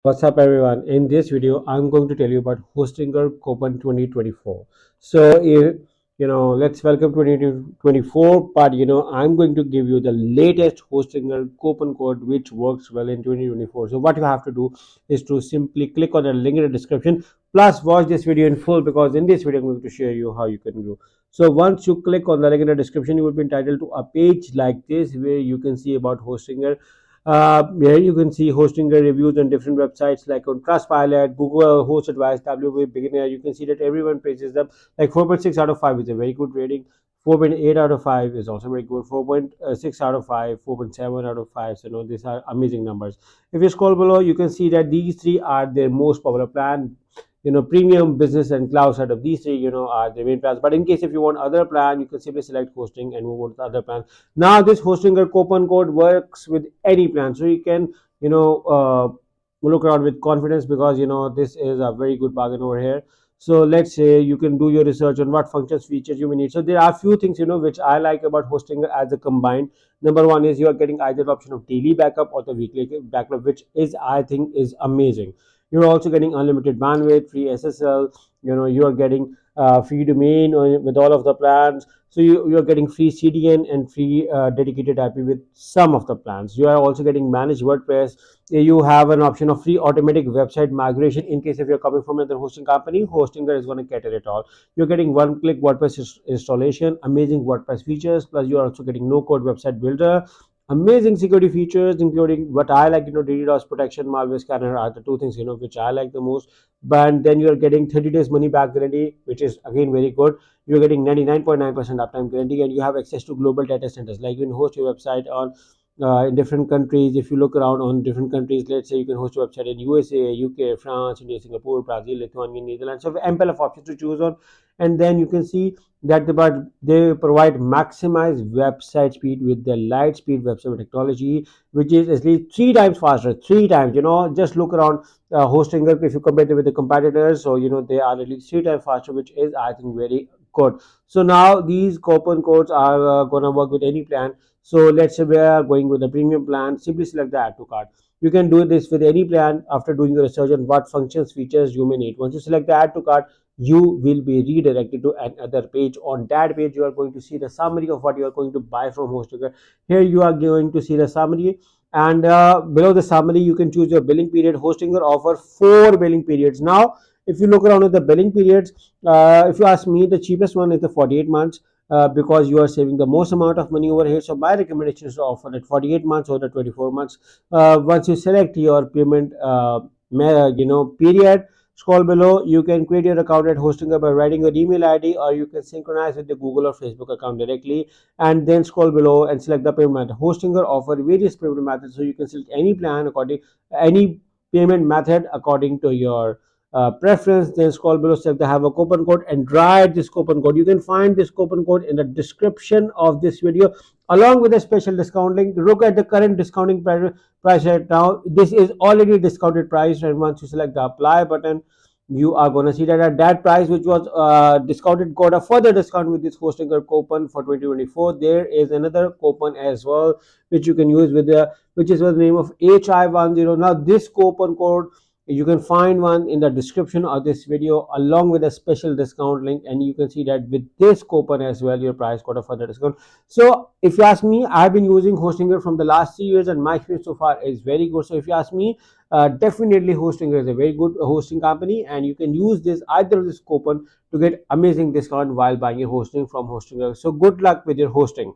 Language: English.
What's up everyone? In this video, I'm going to tell you about Hostinger Coupon 2024. So let's welcome 2024, but I'm going to give you the latest Hostinger coupon code which works well in 2024. So what you have to do is to simply click on the link in the description, plus watch this video in full, because in this video I'm going to share you how you can do. So once you click on the link in the description, you will be entitled to a page like this where you can see about Hostinger. Here you can see hosting the reviews on different websites like on Trustpilot, Google Host Advice, WP Beginner. You can see that everyone praises them. Like 4.6 out of 5 is a very good rating. 4.8 out of 5 is also very good. 4.6 out of 5, 4.7 out of 5. So these are amazing numbers. If you scroll below, you can see that these three are their most popular plan. Premium, business, and cloud setup. These three are the main plans. But in case if you want other plan, you can simply select hosting and move on to the other plan. Now this hosting or coupon code works with any plan, so you can look around with confidence, because this is a very good bargain over here. So let's say you can do your research on what functions, features you may need. So there are a few things which I like about hosting as a combined. Number one is you are getting either the option of daily backup or the weekly backup, which is, I think, is amazing. You're also getting unlimited bandwidth, free SSL. You are getting free domain with all of the plans. So you're getting free CDN and free dedicated IP with some of the plans. You are also getting managed WordPress. You have an option of free automatic website migration in case if you're coming from another hosting company. Hostinger is going to cater it all. You're getting one-click WordPress installation, amazing WordPress features, plus you are also getting no-code website builder. Amazing security features, including what I like, DDoS protection, malware scanner are the two things which I like the most. But then you are getting 30 days money back guarantee, which is again very good. You're getting 99.9% uptime guarantee, and you have access to global data centers. Like you can host your website on in different countries. If you look around on different countries, let's say you can host your website in USA, UK, France, India, Singapore, Brazil, Lithuania, Netherlands. So ample of options to choose on. And then you can see that they provide maximized website speed with their light speed website technology, which is at least 3 times faster. 3 times. Just look around hosting if you compare it with the competitors. So they are at least 3 times faster, which is, I think, very good. So now these coupon codes are gonna work with any plan. So let's say we are going with the premium plan. Simply select the add to cart. You can do this with any plan after doing your research on what functions, features you may need. Once you select the add to cart, you will be redirected to another page. On that page, you are going to see the summary of what you are going to buy from Hostinger. Here you are going to see the summary, and below the summary you can choose your billing period. Hostinger offer 4 billing periods. Now if you look around at the billing periods, if you ask me, the cheapest one is the 48 months, because you are saving the most amount of money over here. So my recommendation is to offer at 48 months or the 24 months. Once you select your payment period, scroll below. You can create your account at Hostinger by writing your email ID, or you can synchronize with the Google or Facebook account directly. And then scroll below and select the payment method. Hostinger offer various payment methods, so you can select any plan according any payment method according to your preference. Then scroll below, select the have a coupon code and write this coupon code. You can find this coupon code in the description of this video, along with a special discount link. Look at the current discounting price right now. This is already discounted price, and once you select the apply button, you are going to see that at that price, which was discounted, got a further discount with this Hostinger coupon for 2024. There is another coupon as well which you can use with the which is with the name of HI10. Now this coupon code, you can find one in the description of this video, along with a special discount link, and you can see that with this coupon as well, your price got a further discount. So if you ask me, I've been using Hostinger from the last 3 years, and my experience so far is very good. So if you ask me, definitely Hostinger is a very good hosting company, and you can use either this coupon to get amazing discount while buying your hosting from Hostinger. So good luck with your hosting.